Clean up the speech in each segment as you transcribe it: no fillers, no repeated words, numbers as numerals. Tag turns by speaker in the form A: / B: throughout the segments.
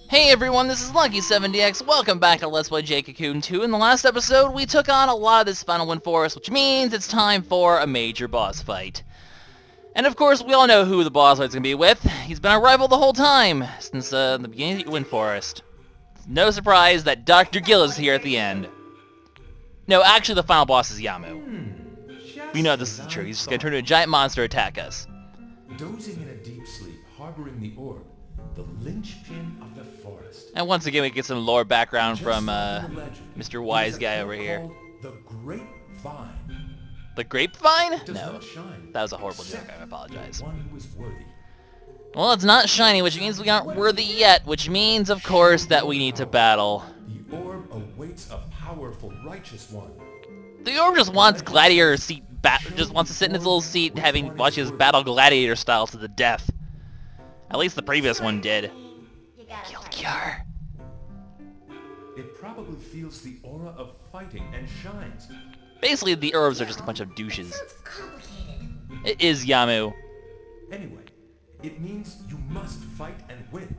A: Hey everyone, this is LuckySevenDX. Welcome back to Let's Play Jade Cocoon 2. In the last episode, we took on a lot of this final Wind Forest, which means it's time for a major boss fight. And of course, we all know who the boss fight's gonna be with. He's been our rival the whole time, since the beginning of the Wind Forest. It's no surprise that Dr. Gil is here at the end. No, actually the final boss is Yamu. We know this is true. He's just gonna turn into a giant monster to attack us.
B: Dozing in a deep sleep, harboring the orb, the linchpin of the forest.
A: And once again, we get some lore background from Mr. Wise Guy over here.
B: The grapevine.
A: The grapevine?
B: Does
A: No.
B: not shine,
A: That was a horrible joke, I apologize.
B: one who is worthy.
A: Well, it's not shiny, which means we aren't worthy yet, which means, of course, that we need to battle.
B: The orb awaits a powerful, righteous one.
A: The orb just wants gladiator seat just wants to sit in his little seat, watching his battle gladiator style to the death. At least the previous one did. Killed Cure.
B: It probably feels the aura of fighting and shines.
A: Basically, the herbs are just a bunch of douches.
C: Sounds complicated.
A: It is Yamu.
B: Anyway, it means you must fight and win.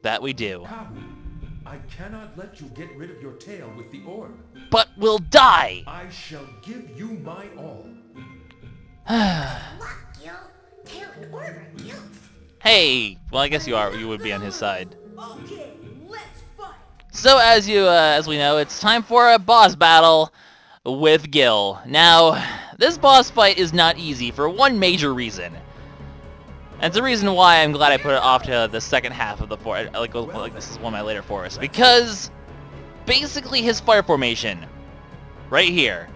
A: That we do.
B: Kahu, I cannot let you get rid of your tail with the orb.
A: But we'll die!
B: I shall give you my all.
C: What, Gil? Tail and orb are guilt.
A: Hey! Well, I guess you would be on his side.
C: Okay, let's fight.
A: So, as we know, it's time for a boss battle with Gil. Now, this boss fight is not easy for one major reason. And it's the reason why I'm glad I put it off to the second half of the forest, like this is one of my later forests, because basically his fire formation, right here,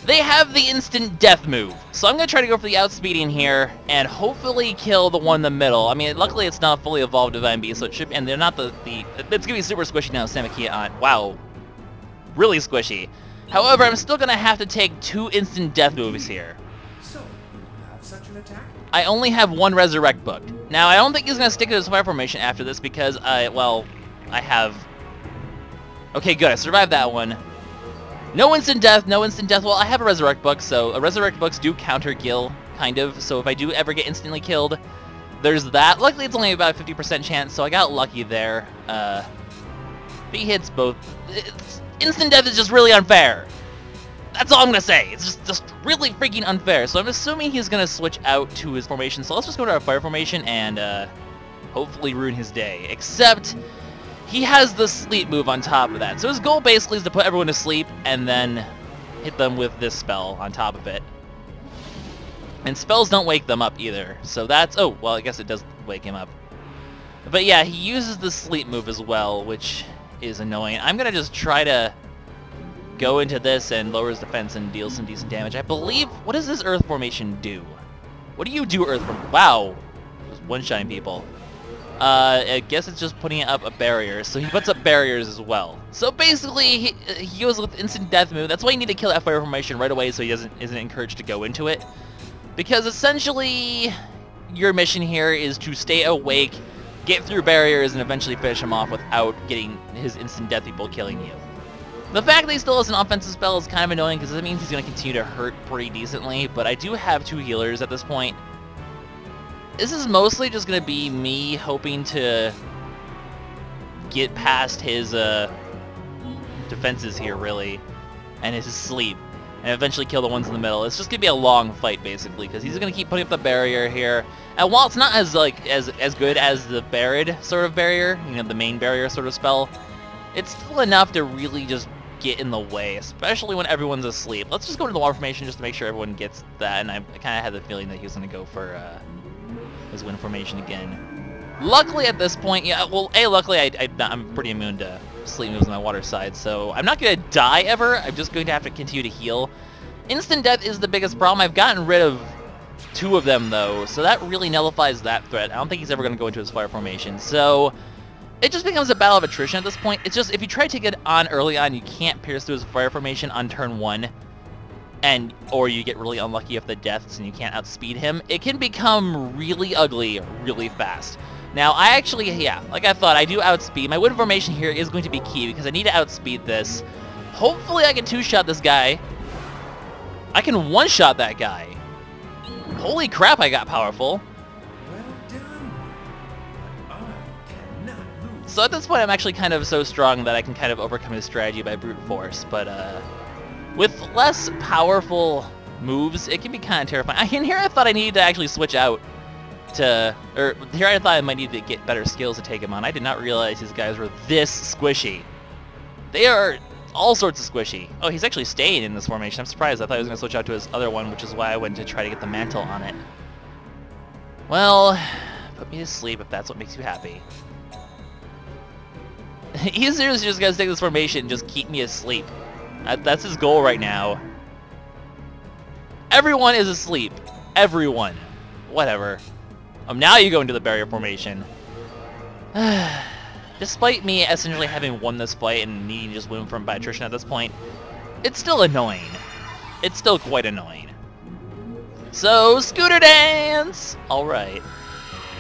A: they have the instant death move. So I'm going to try to go for the outspeeding here, and hopefully kill the one in the middle. I mean, luckily it's not a fully evolved Divine Beast, so it should, and they're not it's going to be super squishy now, Samakia on. Wow. Really squishy. However, I'm still going to have to take 2 instant death moves here.
B: So, you have such an attack?
A: I only have 1 Resurrect booked. Now, I don't think he's going to stick to his fire formation after this because, I have... Okay, good, I survived that one. No instant death, no instant death. Well, I have a Resurrect book, so Resurrect books do counter Gil, kind of. So if I do ever get instantly killed, there's that. Luckily, it's only about a 50% chance, so I got lucky there. He hits both. Instant death is just really unfair. That's all I'm gonna say. It's just really freaking unfair. So I'm assuming he's gonna switch out to his formation. So let's just go to our fire formation and hopefully ruin his day. Except he has the sleep move on top of that. So his goal basically is to put everyone to sleep and then hit them with this spell on top of it. And spells don't wake them up either. So that's... Oh, well, I guess it does wake him up. But yeah, he uses the sleep move as well, which is annoying. I'm gonna just try to go into this and lower his defense and deal some decent damage. I believe... What does this Earth Formation do? What do you do, Earth Formation? Wow. Just one-shine people. I guess it's just putting up a barrier. So he puts up barriers as well. So basically, he goes with instant death move. That's why you need to kill that fire formation right away so he isn't encouraged to go into it. Because essentially, your mission here is to stay awake, get through barriers, and eventually finish him off without getting his instant death people killing you. The fact that he still has an offensive spell is kind of annoying because it means he's going to continue to hurt pretty decently, but I do have 2 healers at this point. This is mostly just going to be me hoping to get past his defenses here, really, and his sleep, and eventually kill the ones in the middle. It's just going to be a long fight, basically, because he's going to keep putting up the barrier here. And while it's not as good as the buried sort of barrier, you know, the main barrier sort of spell, it's still enough to really just get in the way, especially when everyone's asleep. Let's just go to the water formation just to make sure everyone gets that, and I kind of had the feeling that he was going to go for his wind formation again. Luckily at this point, yeah, well, luckily I'm pretty immune to sleep moves on my water side, so I'm not going to die ever. I'm just going to have to continue to heal. Instant death is the biggest problem. I've gotten rid of 2 of them, though, so that really nullifies that threat. I don't think he's ever going to go into his fire formation, so it just becomes a battle of attrition at this point. It's just, if you try to take it on early on, you can't pierce through his fire formation on turn 1, or you get really unlucky with the deaths and you can't outspeed him. It can become really ugly really fast. Now, I actually, yeah, like I thought, I do outspeed. My wind formation here is going to be key because I need to outspeed this. Hopefully I can 2-shot this guy. I can 1-shot that guy. Holy crap, I got powerful.
B: Well done. I
A: So at this point, I'm actually kind of so strong that I can kind of overcome his strategy by brute force, but with less powerful moves, it can be kind of terrifying. In here, I thought I needed to actually switch out to, or here I thought I might need to get better skills to take him on. I did not realize these guys were this squishy. They are all sorts of squishy. Oh, he's actually staying in this formation. I'm surprised. I thought he was going to switch out to his other one, which is why I went to try to get the mantle on it. Well, put me to sleep if that's what makes you happy. He's seriously just going to stick this formation and just keep me asleep. That's his goal right now. Everyone is asleep. Everyone. Whatever. Now you go into the barrier formation. Despite me essentially having won this fight and needing to just win from by attrition at this point, it's still annoying. It's still quite annoying. So, Scooter Dance! Alright.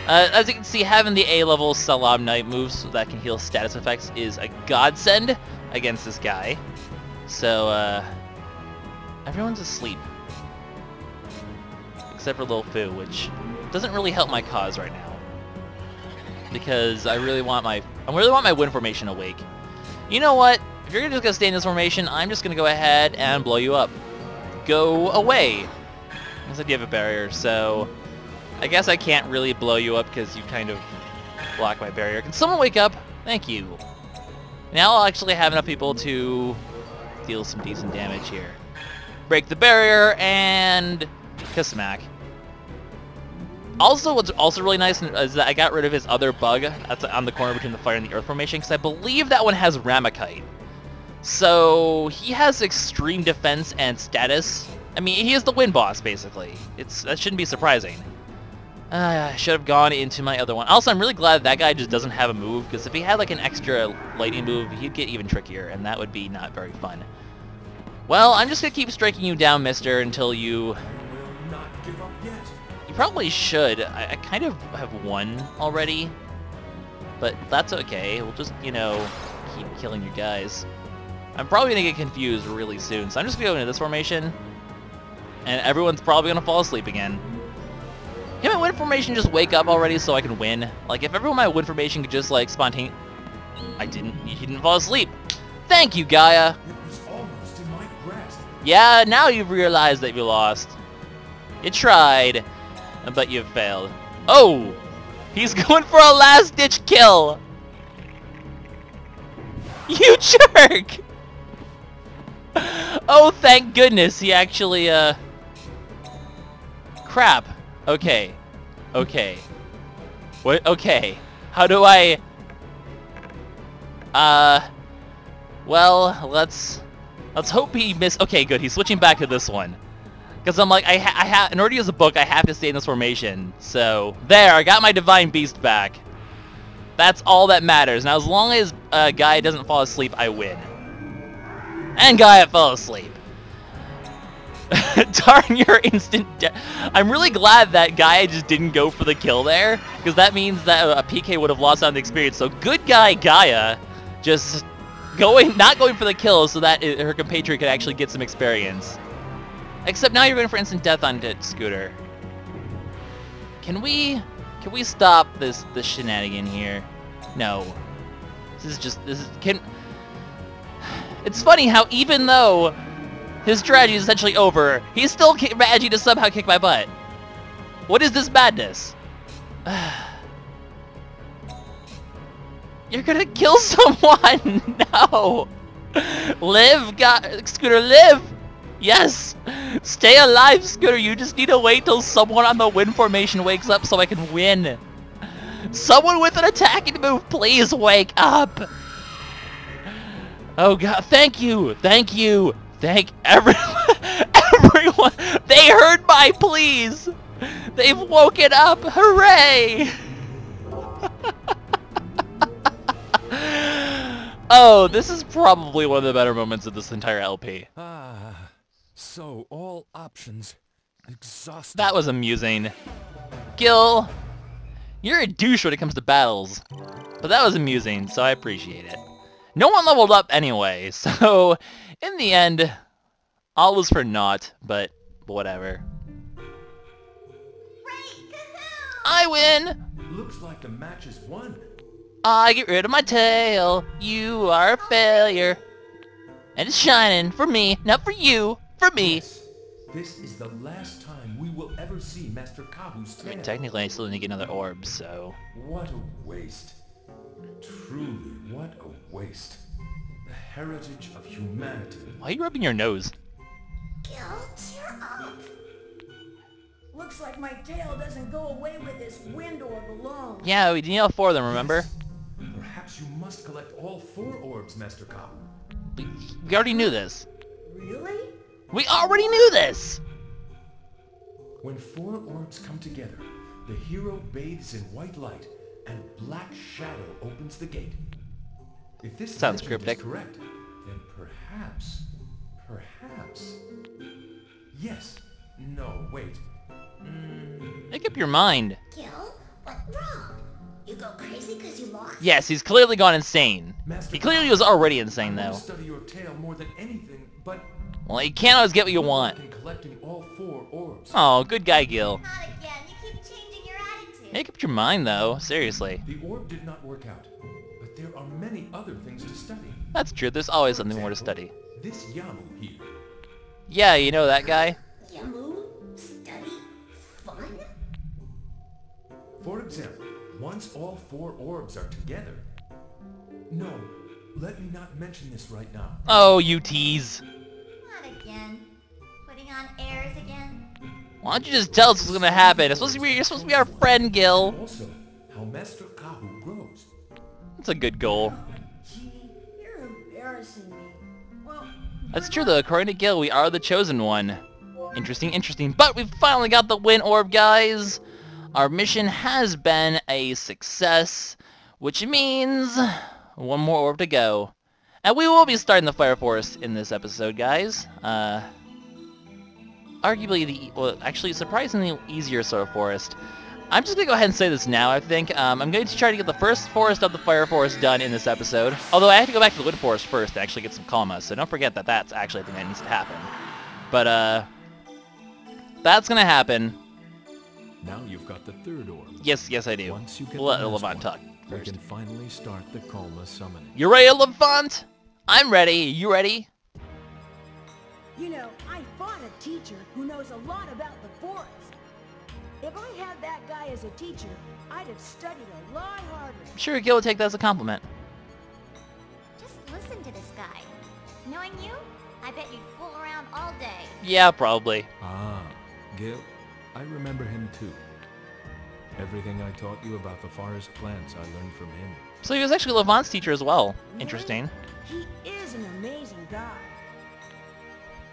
A: As you can see, having the A-level Salam Knight moves that can heal status effects is a godsend against this guy. So, everyone's asleep. Except for Lil Fu, which doesn't really help my cause right now. Because I really want my Wind formation awake. You know what? If you're just gonna stay in this formation, I'm just gonna go ahead and blow you up. Go away. Looks like you have a barrier, so I guess I can't really blow you up because you kind of block my barrier. Can someone wake up? Thank you. Now I'll actually have enough people to deal some decent damage here. Break the barrier and Kasmack. Also, what's also really nice is that I got rid of his other bug that's on the corner between the fire and the earth formation, because I believe that one has Ramakite. So he has extreme defense and status. I mean, he is the wind boss, basically. That shouldn't be surprising. I should have gone into my other one. Also, I'm really glad that guy just doesn't have a move, because if he had like an extra lightning move, he'd get even trickier, and that would be not very fun. Well, I'm just going to keep striking you down, mister, until you...
B: I will not give up yet.
A: You probably should. I kind of have won already, but that's okay. We'll just, you know, keep killing your guys. I'm probably going to get confused really soon, so I'm just going to go into this formation, and everyone's probably going to fall asleep again. Can my Wind formation just wake up already so I can win? Like, if everyone in my Wind formation could just, like, spontaneously... He didn't fall asleep. Thank you, Gaia.
B: It was almost in my grasp.
A: Yeah, now you've realized that you lost. You tried, but you've failed. Oh! He's going for a last-ditch kill! You jerk! Oh, thank goodness, he actually, Crap. Okay. Okay. What? Okay. How do I... Well, let's hope he Okay, good. He's switching back to this one. Because I'm like, in order to use a book, I have to stay in this formation. So, there, I got my Divine Beast back. That's all that matters. Now, as long as Gaia doesn't fall asleep, I win. And Gaia fell asleep. Darn your instant death. I'm really glad that Gaia just didn't go for the kill there, because that means that a PK would have lost on the experience. So good guy Gaia just not going for the kill so that her compatriot could actually get some experience. Except now you're going for instant death on Scooter. Can we stop this shenanigan here? No. It's funny how even though his strategy is essentially over, he's still managing to somehow kick my butt. What is this madness? You're gonna kill someone! No! Live, Scooter, live! Yes! Stay alive, Scooter! You just need to wait till someone on the Wind formation wakes up so I can win! Someone with an attacking move, please wake up! Oh god, thank you! Thank you! Thank everyone! Everyone! They heard my pleas! They've woken up! Hooray! Oh, this is probably one of the better moments of this entire LP.
B: So all options exhausted.
A: That was amusing. Gil, you're a douche when it comes to battles. But that was amusing, so I appreciate it. No one leveled up anyway, so in the end, all was for naught, but whatever.
C: Ray, Kahu!
A: I win!
B: Looks like the match is won.
A: I get rid of my tail. You are a failure. And it's shining for me, not for you, for me.
B: Yes, this is the last time we will ever see Master Kahu's
A: I
B: tail.
A: mean, technically I still need to get another orb, so...
B: What a waste. Truly, what a waste. The heritage of humanity.
A: Why are you rubbing your nose?
C: Gil, cheer up.
D: Looks like my tail doesn't go away with this Wind Orb alone.
A: Yeah, we need all 4 of them, remember?
B: Yes. Perhaps you must collect all 4 orbs, Master Kahu.
A: We already knew this.
D: Really?
A: We already knew this!
B: When 4 orbs come together, the hero bathes in white light, and black shadow opens the gate. If this
A: Sounds
B: legend
A: cryptic.
B: is correct, then perhaps... Yes. No, wait.
A: Make up your mind.
C: Gil, what's wrong? You go crazy because you lost?
A: Yes, he's clearly gone insane.
B: Master
A: He clearly was already insane,
B: I
A: though.
B: want to study your tail more than anything, but...
A: Well, you can't always get what you want.
B: in collecting all 4 orbs.
A: Oh, good guy, Gil.
C: Not again. You keep changing your attitude.
A: Make up your mind, though. Seriously.
B: The orb did not work out, but there are many other things to study.
A: That's true. There's always something more to study.
B: This Yamu here.
A: Yeah, you know that guy?
C: Yamu? Study? Fun?
B: For example, once all 4 orbs are together... No, let me not mention this right now.
A: Oh, you tease.
C: Not again. Putting on airs again?
A: Why don't you just tell us what's gonna happen? You're supposed to be our friend, Gil.
B: Also, how Master Kahu grows.
A: That's a good goal.
D: Gee, you're embarrassing me. Well,
A: That's true, though. According to Gil, we are the chosen one. Interesting, interesting. But we finally got the Wind Orb, guys. Our mission has been a success, which means 1 more orb to go. And we will be starting the Fire Forest in this episode, guys. Arguably actually surprisingly easier sort of forest. I'm just going to go ahead and say this now, I think. I'm going to try to get the first forest of the Fire Forest done in this episode. Although I have to go back to the Wind Forest first to actually get some Kalma, so don't forget that that's actually a thing that needs to happen. But, that's going to happen.
E: Now you've got the 3rd orb.
A: Yes, I do.
E: Once you get
A: We'll let
E: the last
A: Levant
E: one,
A: talk
E: we
A: first.
E: can finally start the Kalma summoning.
A: You ready, Levant? I'm ready. You ready?
D: you know, I fought a teacher who knows a lot about the forest. If I had that guy as a teacher, I'd have studied a lot harder.
A: I'm sure Gil would take that as a compliment.
C: Just listen to this guy. Knowing you, I bet you'd fool around all day.
A: Yeah, probably.
E: Ah, Gil, I remember him too. Everything I taught you about the forest plants I learned from him.
A: So he was actually Levant's teacher as well.
D: Really?
A: Interesting.
D: He is an amazing guy.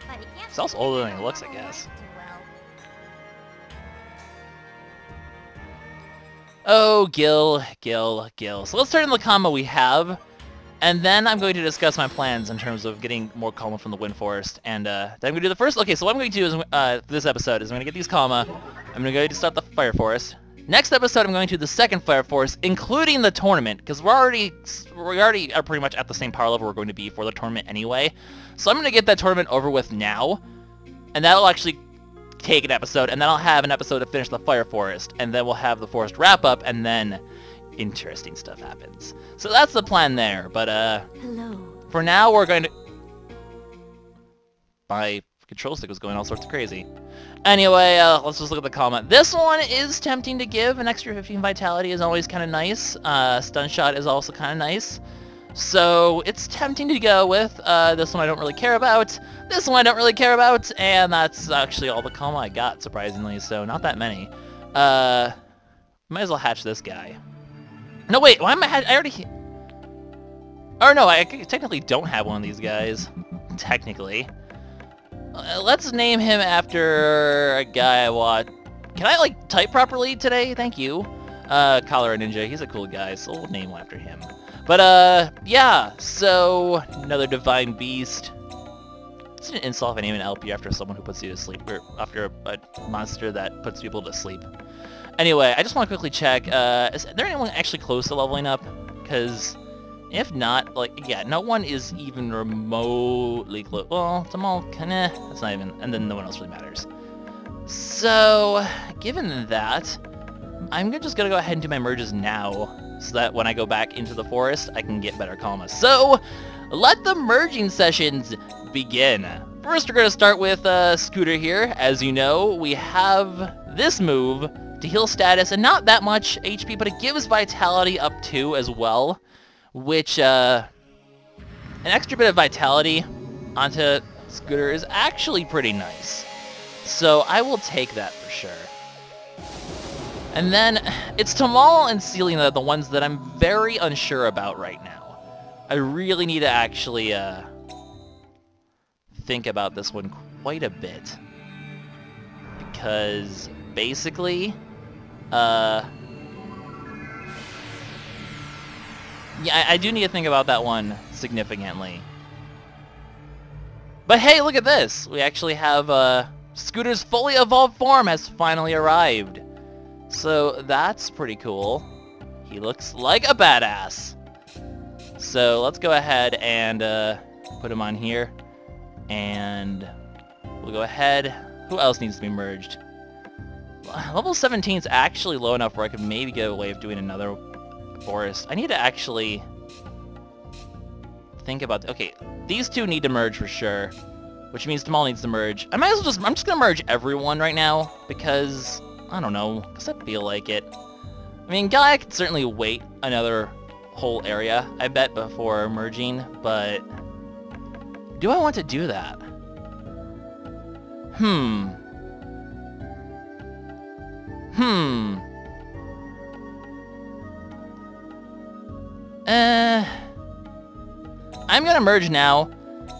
C: But he can't
A: He's also
C: speak
A: older
C: the
A: than he looks, I
C: normal
A: guess.
C: words too well.
A: Oh, Gil. So let's start in the Kalma we have, and then I'm going to discuss my plans in terms of getting more Kalma from the Wind Forest. And then I'm going to do the first... Okay, so what I'm going to do is, this episode is I'm going to get these Kalma. I'm going to go to start the Fire Forest. Next episode, I'm going to the second Fire Forest, including the tournament, because we already are pretty much at the same power level we're going to be for the tournament anyway. So I'm going to get that tournament over with now, and that'll actually take an episode, and then I'll have an episode to finish the Fire Forest, and then we'll have the Forest wrap up, and then interesting stuff happens. So that's the plan there, but
D: Hello.
A: for now we're going to... My control stick was going all sorts of crazy. Anyway, let's just look at the comment. This one is tempting to give. An extra 15 vitality is always kind of nice. Stun shot is also kind of nice. So it's tempting to go with. This one I don't really care about. This one I don't really care about. And that's actually all the Kalma I got, surprisingly. So not that many. Might as well hatch this guy. No, wait. Why am I I already... Or no, I technically don't have one of these guys. Technically. Let's name him after a guy I watch. Can I, like, type properly today? Thank you. Cholera Ninja. He's a cool guy, so we'll name one after him. But, yeah. So, another Divine Beast. It's an insult if I name an LP after someone who puts you to sleep, or after a monster that puts people to sleep. Anyway, I just want to quickly check. Is there anyone actually close to leveling up? Because... if not, like, yeah, no one is even remotely close. Well, I'm all kinda, that's not even, and then no one else really matters. So, given that, I'm just gonna go ahead and do my merges now. so that when I go back into the forest, I can get better Kalma. So, let the merging sessions begin. First, we're going to start with Scooter here. As you know, we have this move to heal status, and not that much HP, but it gives Vitality up 2 as well, which, an extra bit of Vitality onto Scooter is actually pretty nice. So I will take that for sure. And then, it's Tamal and Sealing that are the ones that I'm very unsure about right now. I really need to actually, think about this one quite a bit. Because, basically, yeah, I do need to think about that one significantly. But hey, look at this! We actually have, Scooter's fully evolved form has finally arrived. So that's pretty cool. He looks like a badass. So let's go ahead and put him on here. And we'll go ahead. Who else needs to be merged? Level 17 is actually low enough where I could maybe get a way of doing another forest. I need to actually think about... Okay, these two need to merge for sure, which means Tamal needs to merge. I'm just gonna merge everyone right now because I don't know, because I feel like it. I mean, Gaia could certainly wait another whole area, I bet, before merging, but do I want to do that? I'm gonna merge now,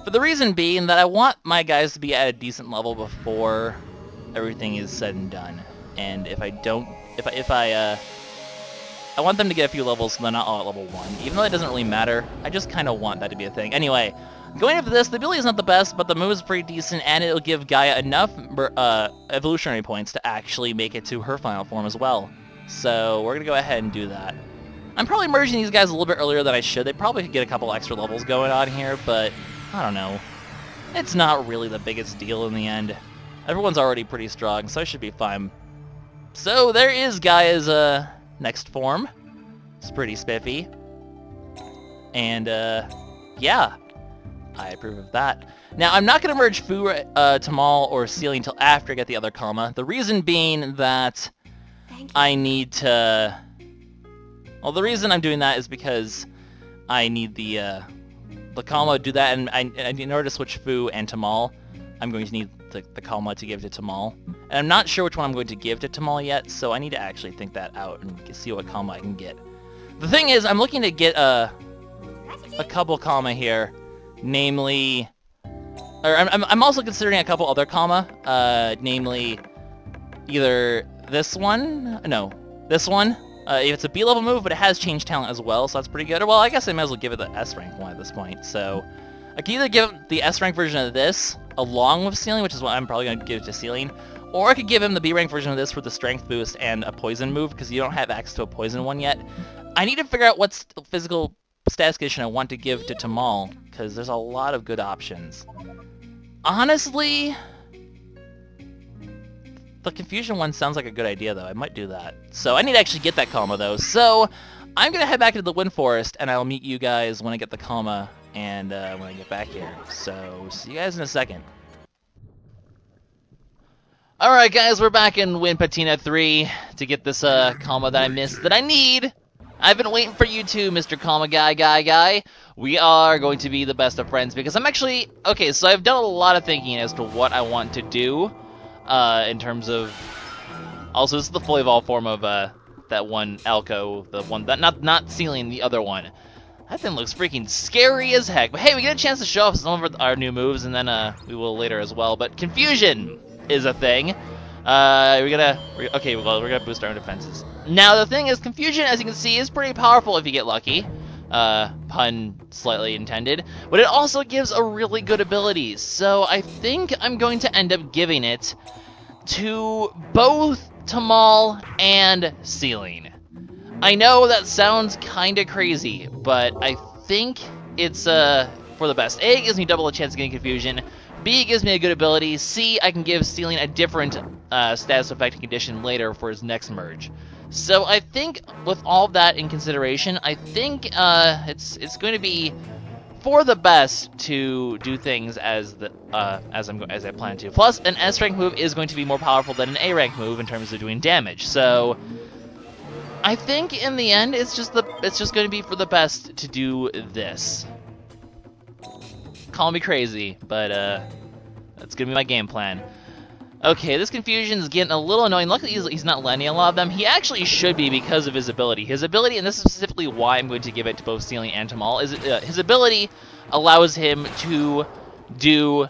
A: for the reason being that I want my guys to be at a decent level before everything is said and done. And if I don't, I want them to get a few levels so they're not all at level 1. Even though it doesn't really matter, I just kind of want that to be a thing. Anyway, going into this, the ability is not the best, but the move is pretty decent, and it'll give Gaia enough evolutionary points to actually make it to her final form as well. So we're going to go ahead and do that. I'm probably merging these guys a little bit earlier than I should. They probably could get a couple extra levels going on here, but I don't know. It's not really the biggest deal in the end. Everyone's already pretty strong, so I should be fine. So there is Gaia's next form. It's pretty spiffy. And yeah, I approve of that. Now, I'm not going to merge Fu, Tamal, or Sealing until after I get the other Kalma. The reason being that I need to... Well, the reason I'm doing that is because I need the Kalma to do that, and in order to switch Fu and Tamal, I'm going to need the Kalma to give to Tamal. And I'm not sure which one I'm going to give to Tamal yet, so I need to actually think that out and see what Kalma I can get. The thing is, I'm looking to get a couple Kalma here, namely... Or I'm also considering a couple other Kalma, namely either this one... No, this one. It's a B-level move, but it has change talent as well, so that's pretty good. Or, well, I guess I might as well give it the S-rank one at this point. So I can either give the S-rank version of this along with Sealing, which is what I'm probably going to give to Sealing, or I could give him the B-rank version of this for the strength boost and a poison move, because you don't have access to a poison one yet. I need to figure out what physical status condition I want to give to Tamal, because there's a lot of good options. Honestly, the confusion one sounds like a good idea, though. I might do that. So I need to actually get that Kalma, though. So I'm going to head back into the Wind Forest, and I'll meet you guys when I get the Kalma and when I get back here. So see you guys in a second. Alright, guys, we're back in Wind Patina 3 to get this Kalma that I missed that I need. I've been waiting for you too, Mr. Kalma guy. We are going to be the best of friends because I'm actually... Okay, so I've done a lot of thinking as to what I want to do. In terms of... Also, this is the fully evolved form of that one Alco, the one that not Sealing, the other one. That thing looks freaking scary as heck. But hey, we get a chance to show off some of our new moves, and then we will later as well. But Confusion is a thing. Okay, well, we're gonna boost our own defenses. Now, the thing is, Confusion, as you can see, is pretty powerful if you get lucky. Pun slightly intended. But it also gives a really good ability. So I think I'm going to end up giving it to both Tamal and Sealing. I know that sounds kinda crazy, but I think it's for the best. A, it gives me double a chance of getting Confusion. B, gives me a good ability. C, I can give Sealing a different status effect and condition later for his next merge. So I think with all that in consideration, I think it's going to be for the best to do things as I plan to. Plus, an S rank move is going to be more powerful than an A rank move in terms of doing damage. So I think in the end, it's just going to be for the best to do this. Call me crazy, but that's gonna be my game plan. Okay, this confusion is getting a little annoying. Luckily, he's not landing a lot of them. He actually should be because of his ability. His ability, and this is specifically why I'm going to give it to both Ceiling and Tamal, is his ability allows him to do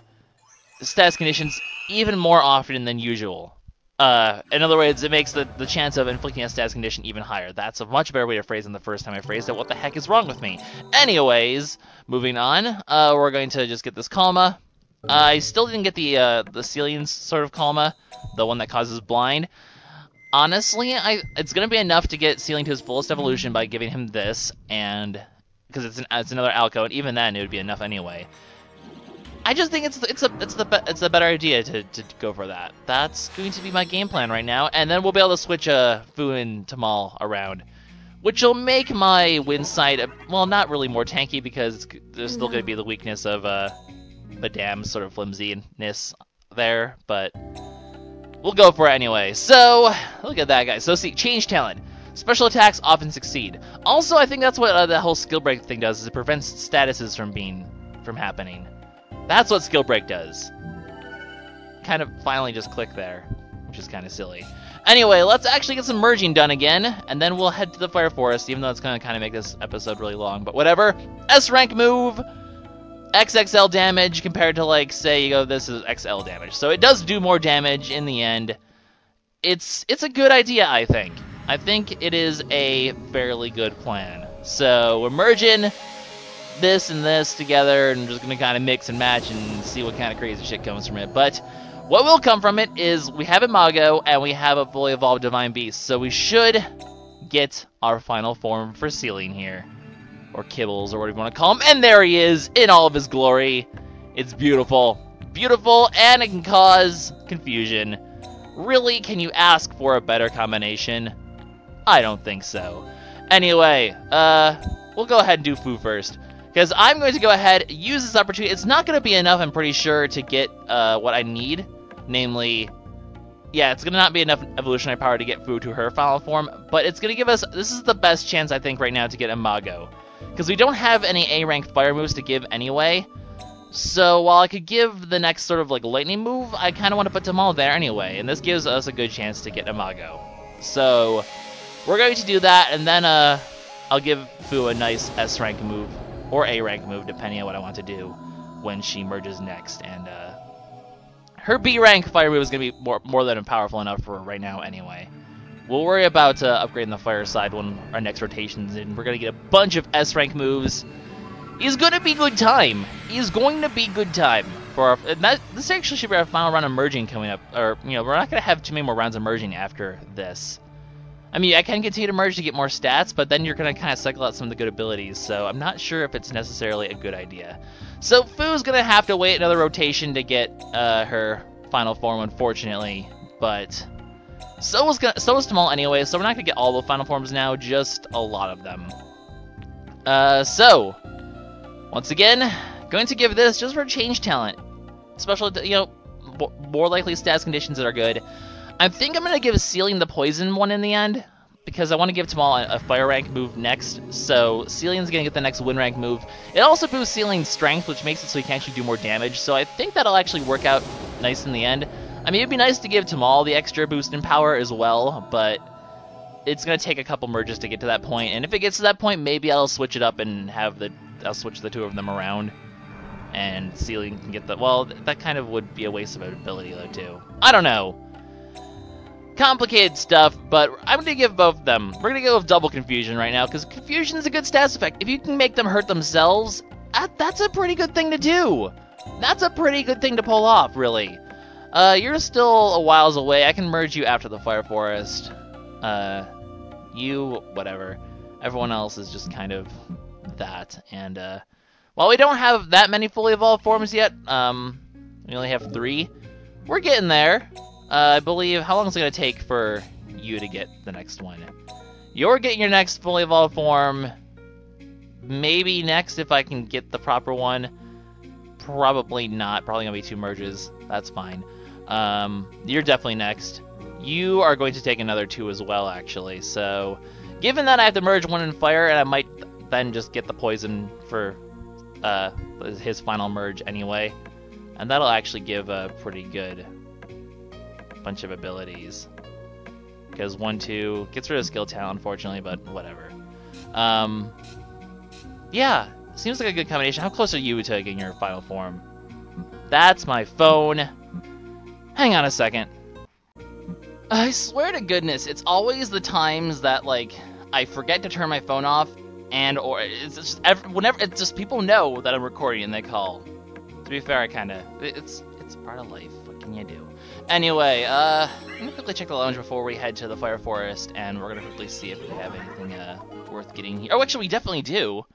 A: status conditions even more often than usual. In other words, it makes the chance of inflicting a status condition even higher. That's a much better way to phrase it than the first time I phrased it. What the heck is wrong with me? Anyways, moving on, we're going to just get this Kalma. I still didn't get the Ceiling sort of Kalma, the one that causes blind. Honestly, it's gonna be enough to get Ceiling to his fullest evolution by giving him this, and because it's another Alco, and even then it would be enough anyway. I just think it's a better idea to go for that. That's going to be my game plan right now, and then we'll be able to switch Fu and Tamal around, which will make my Wind side, well, not really more tanky because there's still going to be the weakness of Madam's sort of flimsiness there, but we'll go for it anyway. So look at that, guys. So see, change talent. Special attacks often succeed. Also, I think that's what the whole skill break thing does. Is it prevents statuses from happening. That's what skill break does. Kind of finally just click there, which is kind of silly. Anyway, let's actually get some merging done again, and then we'll head to the Fire Forest, even though it's going to kind of make this episode really long, but whatever. S rank move, XXL damage compared to, like, say you go, this is XL damage. So it does do more damage in the end. It's a good idea, I think. I think it is a fairly good plan. So we're merging this and this together, and I'm just gonna kind of mix and match and see what kind of crazy shit comes from it. But what will come from it is we have Imago and we have a fully evolved Divine Beast, so we should get our final form for Ceiling here, or Kibbles, or whatever you want to call him. And there he is in all of his glory. It's beautiful, beautiful, and it can cause confusion. Really, can you ask for a better combination? I don't think so. Anyway, we'll go ahead and do Fu first, because I'm going to go ahead, use this opportunity. It's not going to be enough, I'm pretty sure, to get what I need. Namely, yeah, it's going to not be enough evolutionary power to get Fu to her final form, but it's going to give us, this is the best chance, I think, right now to get Imago. Because we don't have any A-rank fire moves to give anyway. So while I could give the next sort of like lightning move, I kind of want to put them all there anyway. And this gives us a good chance to get Imago. So we're going to do that, and then I'll give Fu a nice S-rank move, or A-rank move, depending on what I want to do when she merges next. And her B-rank fire move is going to be more than powerful enough for right now anyway. We'll worry about upgrading the fire side when our next rotation's in. We're going to get a bunch of S-rank moves. He's going to be good time. He's going to be good time. For our, this actually should be our final round of merging coming up. Or, you know, we're not going to have too many more rounds of merging after this. I mean, I can continue to merge to get more stats, but then you're going to kind of cycle out some of the good abilities. So I'm not sure if it's necessarily a good idea. So Fu's going to have to wait another rotation to get her final form, unfortunately. But so is Tamal anyway, so we're not going to get all the final forms now, just a lot of them. So once again, going to give this just for change talent. Special, you know, more likely stats conditions that are good. I think I'm going to give Ceiling the poison one in the end, because I want to give Tamal a fire rank move next. So Ceiling's going to get the next wind rank move. It also boosts Ceiling's strength, which makes it so he can actually do more damage. So I think that'll actually work out nice in the end. I mean, it'd be nice to give Tamal the extra boost in power as well, but it's going to take a couple merges to get to that point. And if it gets to that point, maybe I'll switch it up and have I'll switch the two of them around, and Ceiling can get the, well, that kind of would be a waste of an ability though too. I don't know. Complicated stuff, but I'm going to give both of them. We're going to go with double confusion right now, because confusion is a good stats effect. If you can make them hurt themselves, that's a pretty good thing to do. That's a pretty good thing to pull off, really. You're still a whiles away. I can merge you after the Fire Forest. You, whatever. Everyone else is just kind of that. And while we don't have that many fully evolved forms yet, we only have 3. We're getting there. I believe, how long is it going to take for you to get the next one. You're getting your next fully evolved form. Maybe next if I can get the proper one. Probably not. Probably gonna be 2 merges. That's fine. You're definitely next. You are going to take another 2 as well, actually. So, given that I have to merge 1 in fire, and I might then just get the poison for his final merge anyway, and that'll actually give a pretty good bunch of abilities. Because 1-2 gets rid of skill talent, unfortunately, but whatever. Yeah, seems like a good combination. How close are you to getting your final form? That's my phone. Hang on a second. I swear to goodness, it's always the times that, like, I forget to turn my phone off, or it's just whenever it's just people know that I'm recording and they call. To be fair, it's part of life. What can you do? Anyway, I'm gonna quickly check the lounge before we head to the Fire Forest, and we're gonna quickly see if we have anything worth getting here. Oh, actually, we definitely do.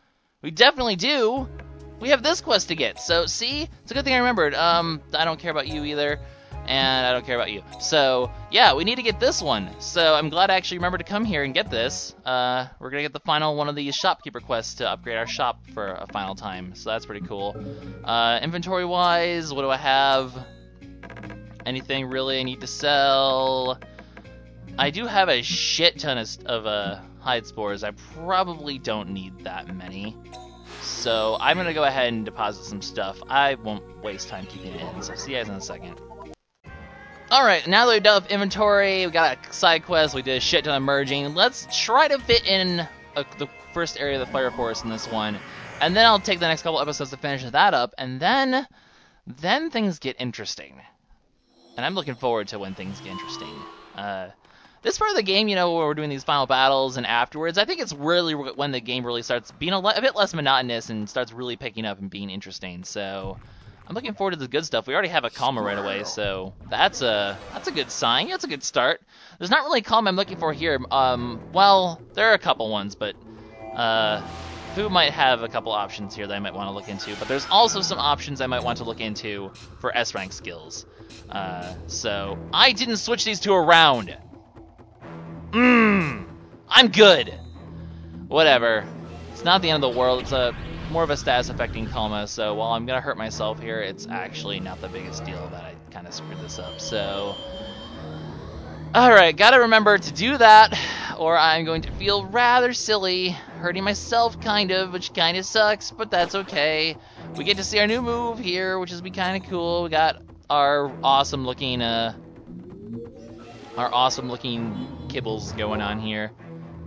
A: We definitely do. We have this quest to get. So, see? It's a good thing I remembered. I don't care about you either, and I don't care about you. So, yeah, we need to get this one. So, I'm glad I actually remembered to come here and get this. We're gonna get the final one of these shopkeeper quests to upgrade our shop for a final time. So, that's pretty cool. Inventory-wise, what do I have? Anything really I need to sell? I do have a shit ton of hide spores. I probably don't need that many. So I'm going to go ahead and deposit some stuff. I won't waste time keeping it in, so see you guys in a second. Alright, now that we've done with inventory, we got a side quest, we did a shit ton of merging. Let's try to fit in the first area of the Fire Forest in this one. And then I'll take the next couple episodes to finish that up, and then things get interesting. And I'm looking forward to when things get interesting. This part of the game, you know, where we're doing these final battles and afterwards, I think it's really when the game really starts being a bit less monotonous and starts really picking up and being interesting. So I'm looking forward to the good stuff. We already have a Kalma right away, so that's a good sign. That's a good start. There's not really a Kalma I'm looking for here. Well, there are a couple ones, but Fu might have a couple options here that I might want to look into. But there's also some options I might want to look into for S-rank skills. So I didn't switch these 2 around. I'm good. Whatever. It's not the end of the world. It's more of a status affecting Kalma, so while I'm gonna hurt myself here, it's actually not the biggest deal that I kind of screwed this up, so... Alright, gotta remember to do that, or I'm going to feel rather silly, hurting myself kind of, which kind of sucks, but that's okay. We get to see our new move here, which is be kind of cool. We got our awesome looking kibbles going on here.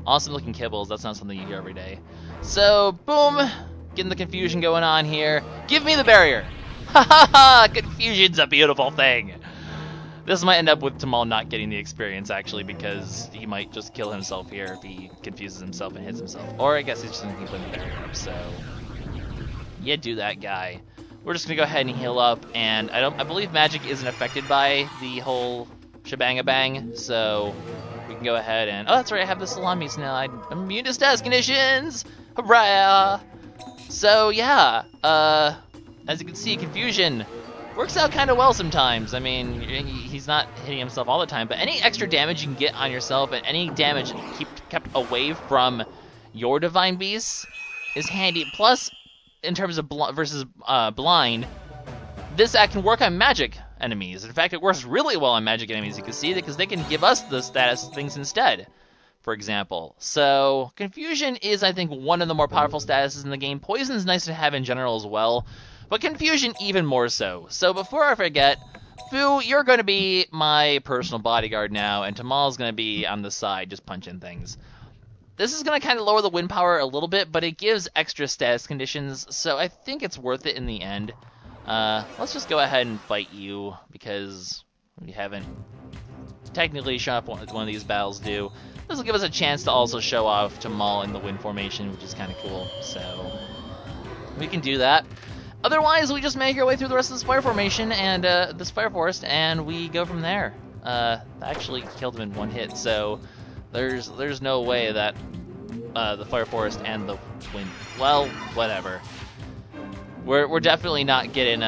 A: Awesome looking kibbles, that's not something you hear every day. So, boom, getting the confusion going on here. Give me the barrier! Ha ha ha! Confusion's a beautiful thing! This might end up with Tamal not getting the experience, actually, because he might just kill himself here if he confuses himself and hits himself. Or I guess he's just going to put the barrier up, so... Yeah, do that, guy. We're just going to go ahead and heal up, and I believe magic isn't affected by the whole shebang-a-bang, so we can go ahead and... Oh, that's right, I have the salamis now. I'm immune to status conditions! Hurrah! So, yeah, as you can see, confusion works out kind of well sometimes. I mean, he's not hitting himself all the time, but any extra damage you can get on yourself and any damage kept away from your Divine Beasts is handy. Plus, in terms of blind, this act can work on magic enemies. In fact, it works really well on magic enemies, you can see, because they can give us the status things instead, for example. So, Confusion is, I think, one of the more powerful statuses in the game. Poison is nice to have in general as well, but Confusion even more so. So before I forget, Fu, you're going to be my personal bodyguard now, and Tamal's going to be on the side just punching things. This is going to kind of lower the wind power a little bit, but it gives extra status conditions, so I think it's worth it in the end. Let's just go ahead and fight you, because we haven't technically shown up one of these battles due. This will give us a chance to also show off Tamal in the wind formation, which is kind of cool, so we can do that. Otherwise, we just make our way through the rest of this fire formation and this fire forest, and we go from there. I actually killed him in one hit, so there's no way that the fire forest and the wind. Well, whatever. We're definitely not getting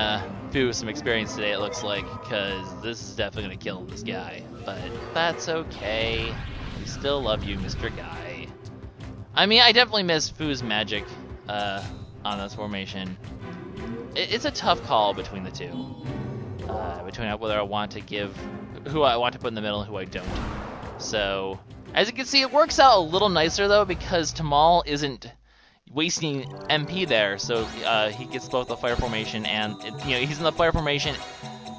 A: Fu some experience today, it looks like, because this is definitely going to kill this guy. But that's okay. We still love you, Mr. Guy. I mean, I definitely miss Fu's magic on this formation. It's a tough call between the two. Between whether I want to give, who I want to put in the middle and who I don't. So, as you can see, it works out a little nicer though, because Tamal isn't wasting MP there, so he gets both the fire formation and, he's in the fire formation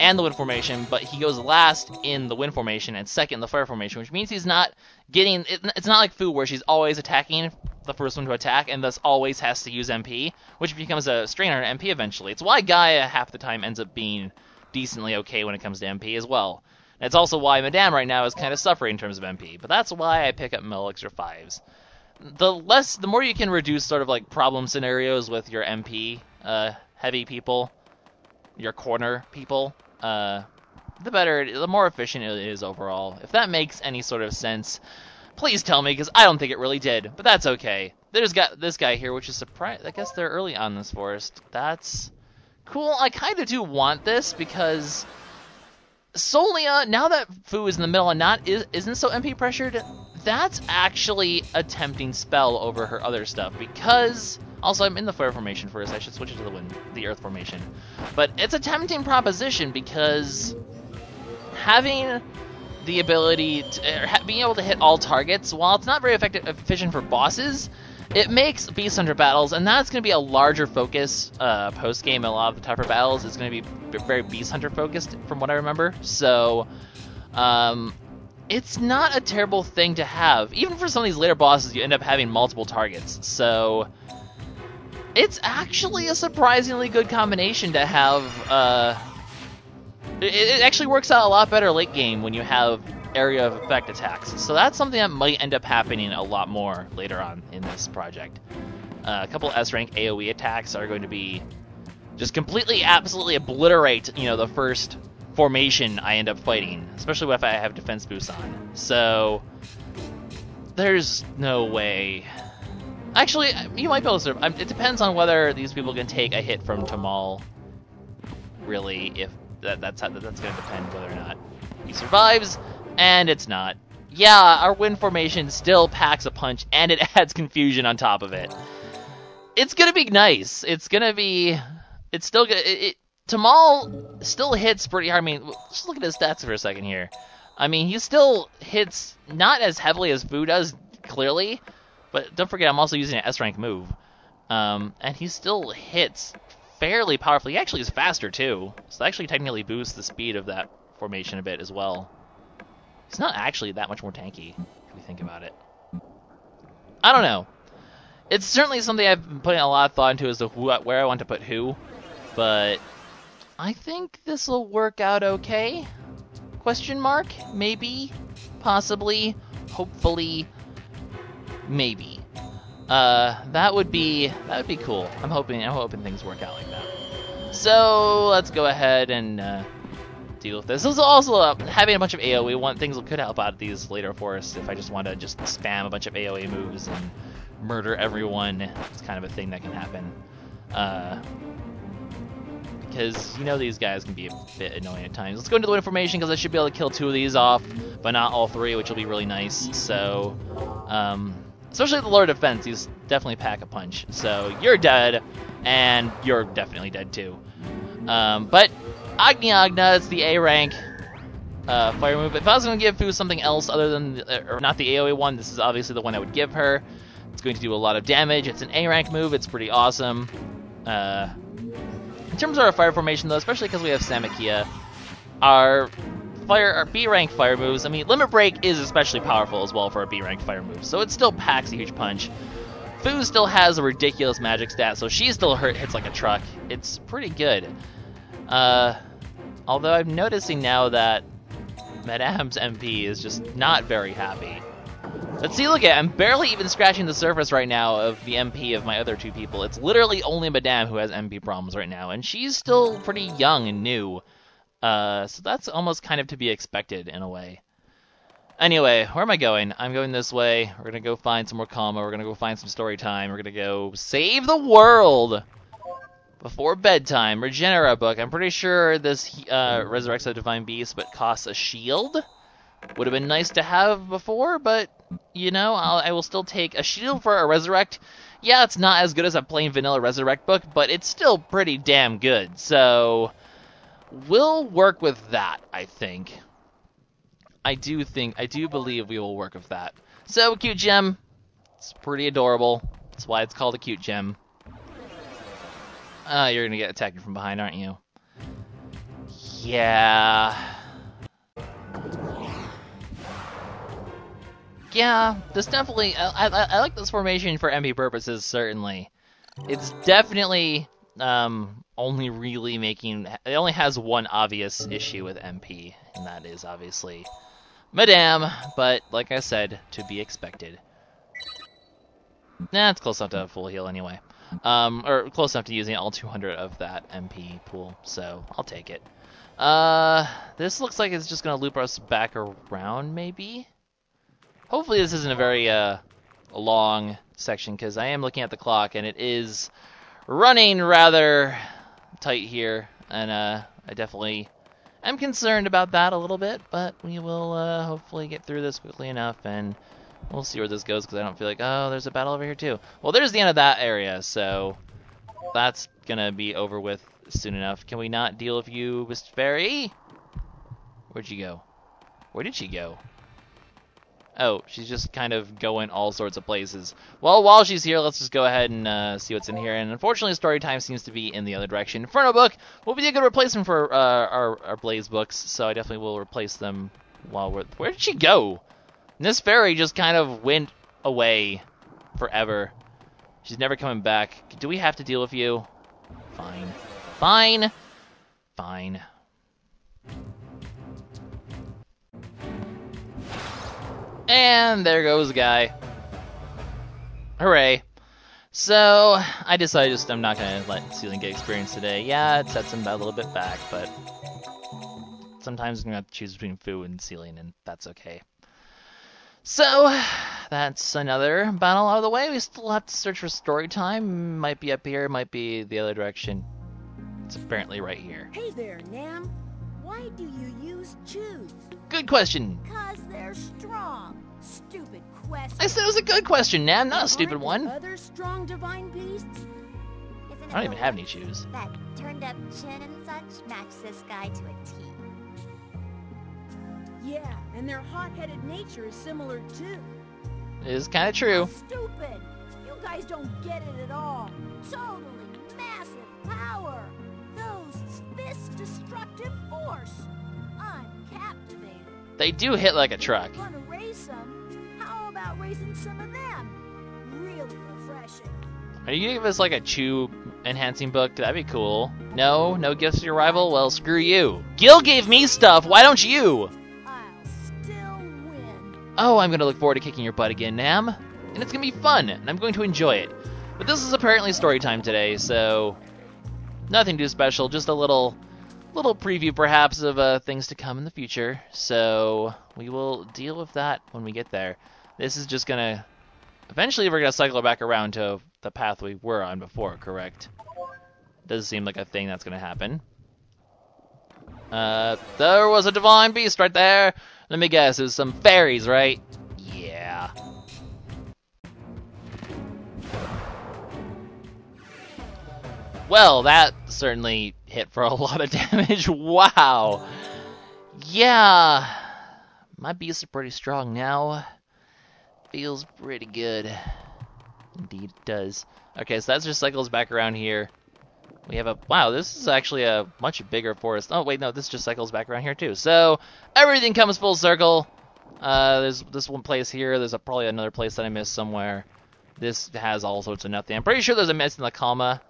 A: and the wind formation, but he goes last in the wind formation and second in the fire formation, which means he's not getting, it's not like Fu where she's always attacking the first one to attack and thus always has to use MP, which becomes a strain on her MP eventually. It's why Gaia half the time ends up being decently okay when it comes to MP as well. And it's also why Madame right now is kind of suffering in terms of MP, but that's why I pick up Elixir 5s. The more you can reduce sort of like problem scenarios with your MP heavy people, your corner people, the better, the more efficient it is overall. If that makes any sort of sense, please tell me, because I don't think it really did, but that's okay. There's got this guy here, which is surprised. I guess they're early on this forest. That's cool. I kind of do want this because Solia, now that Fu is in the middle and isn't so MP pressured, that's actually a tempting spell over her other stuff, because also I'm in the fire formation first. I should switch it to the earth formation. But it's a tempting proposition because having the ability to, being able to hit all targets, while it's not very efficient for bosses, it makes Beast Hunter battles, and that's going to be a larger focus post-game. A lot of the tougher battles is going to be very Beast Hunter focused, from what I remember. So, it's not a terrible thing to have. Even for some of these later bosses, you end up having multiple targets. So, it's actually a surprisingly good combination to have. It actually works out a lot better late game when you have area of effect attacks. So that's something that might end up happening a lot more later on in this project. A couple S-rank AoE attacks are going to be just completely, absolutely obliterate, the first formation I end up fighting, especially if I have defense boosts on. So there's no way. Actually, you might be able to survive. It depends on whether these people can take a hit from Tamal. Really, if that's going to depend whether or not he survives. And it's not. Yeah, our wind formation still packs a punch, and it adds confusion on top of it. It's gonna be nice. It's still good. Tamal still hits pretty hard. I mean, just look at his stats for a second here. I mean, he still hits not as heavily as Fu does, clearly, but don't forget I'm also using an S-rank move. And he still hits fairly powerfully. He actually is faster, too. So that actually technically boosts the speed of that formation a bit as well. It's not actually that much more tanky, if we think about it. I don't know. It's certainly something I've been putting a lot of thought into as to where I want to put who, but I think this will work out okay. Question mark? Maybe? Possibly? Hopefully? Maybe. That would be cool. I'm hoping things work out like that. So let's go ahead and deal with this. This is also having a bunch of AoE. Things could help out these later forests if I just want to just spam a bunch of AoE moves and murder everyone. It's kind of a thing that can happen. Because these guys can be a bit annoying at times. Let's go into the wind formation because I should be able to kill 2 of these off, but not all 3, which will be really nice. So, especially the Lord of Defense, these definitely pack a punch. So you're dead, and you're definitely dead too. But Agni, it's the A rank fire move. If I was going to give Fu something else other than, or not the AoE one, this is obviously the one I would give her. It's going to do a lot of damage. It's an A rank move. It's pretty awesome. In terms of our fire formation, though, especially because we have Samakia, our B rank fire moves. I mean, Limit Break is especially powerful as well for a B rank fire move, so it still packs a huge punch. Fu still has a ridiculous magic stat, so she still hits like a truck. It's pretty good. Although I'm noticing now that Madame's MP is just not very happy. Let's see, look at I'm barely even scratching the surface right now of the MP of my other 2 people. It's literally only Madame who has MP problems right now, and she's still pretty young and new. So that's almost kind of to be expected in a way. Anyway, where am I going? I'm going this way. We're gonna go find some more Kalma. We're gonna go find some story time. We're gonna go save the world! before bedtime. Regenera book. I'm pretty sure this resurrects a divine beast, but costs a shield. Would have been nice to have before, but, you know, I will still take a shield for a resurrect. Yeah, it's not as good as a plain vanilla resurrect book, but it's still pretty damn good. So, we'll work with that, I think. I do believe we will work with that. So, cute gem. It's pretty adorable. That's why it's called a cute gem. You're gonna get attacked from behind, aren't you? Yeah. Yeah, this definitely... I like this formation for MP purposes, certainly. It's definitely only really making... It only has one obvious issue with MP, and that is obviously Madame, but like I said, to be expected. Nah, it's close enough to a full heal anyway. Or close enough to using all 200 of that MP pool, so I'll take it. This looks like it's just gonna loop us back around, maybe? Hopefully this isn't a very long section, because I am looking at the clock, and it is running rather tight here, and I definitely am concerned about that a little bit, but we will hopefully get through this quickly enough, and we'll see where this goes, because I don't feel like, oh, there's a battle over here too. Well, there's the end of that area, so that's going to be over with soon enough. Can we not deal with you, Miss Fairy? Where'd she go? Where did she go? Oh, she's just kind of going all sorts of places. Well, while she's here, let's just go ahead and see what's in here. And unfortunately, story time seems to be in the other direction. Inferno book will be a good replacement for our Blaze books, so I definitely will replace them while we're... Where did she go? Miss Fairy just kind of went away forever. She's never coming back. Do we have to deal with you? Fine. Fine. Fine. And there goes the guy. Hooray. So, I decided I'm not going to let Ceiling get experience today. Yeah, it sets him a little bit back, but sometimes I'm going to have to choose between Fu and Ceiling, and that's okay. So, that's another battle out of the way. We still have to search for story time. Might be up here, might be the other direction. It's apparently right here.
D: Hey there, Nam. Why do you use chews?
A: Good question.
D: 'Cause they're strong. Stupid question.
A: I said it was a good question, Nan, not a stupid one.
D: Other strong divine beasts?
C: Isn't
A: I don't
C: it
A: even have any shoes.
C: That turned up chin and such match this guy to a T.
D: Yeah, and their hot-headed nature is similar too.
A: It is kind of true.
D: Stupid! You guys don't get it at all. Totally massive power. This destructive force. I'm captivated.
A: They do hit like a truck.
D: Want to raise some? How about raising some of them? Really refreshing.
A: Are you gonna give us like a chew enhancing book? That'd be cool. No? No gifts to your rival? Well, screw you. Gil gave me stuff, why don't you?
D: I'll still win.
A: Oh, I'm gonna look forward to kicking your butt again, Nam. And it's gonna be fun, and I'm going to enjoy it. But this is apparently story time today, so nothing too special, just a little preview perhaps of things to come in the future. So we will deal with that when we get there. This is just gonna... Eventually we're gonna cycle back around to the path we were on before, correct? Does seem like a thing that's gonna happen. There was a divine beast right there. Let me guess, it was some fairies, right? Yeah. Well, that certainly hit for a lot of damage. Wow. Yeah. My beasts are pretty strong now. Feels pretty good. Indeed it does. Okay, so that just cycles back around here. We have a... Wow, this is actually a much bigger forest. Oh, wait, no, this just cycles back around here, too. So, everything comes full circle. There's this one place here. There's probably another place that I missed somewhere. This has all sorts of nothing. I'm pretty sure there's a miss in the Kalma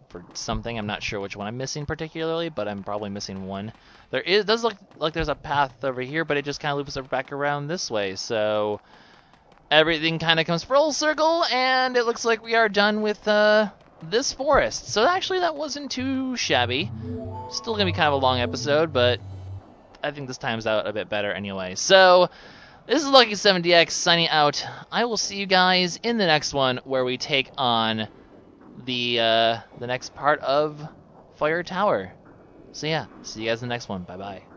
A: for something. I'm not sure which one I'm missing particularly, but I'm probably missing one. It does look like there's a path over here, but it just kind of loops back around this way. So, everything kind of comes full circle, and it looks like we are done with this forest. So actually that wasn't too shabby. Still gonna be kind of a long episode, but I think this time's out a bit better anyway. So this is LuckySevenDX signing out. I will see you guys in the next one where we take on the next part of Fire Tower. So yeah, see you guys in the next one. Bye bye.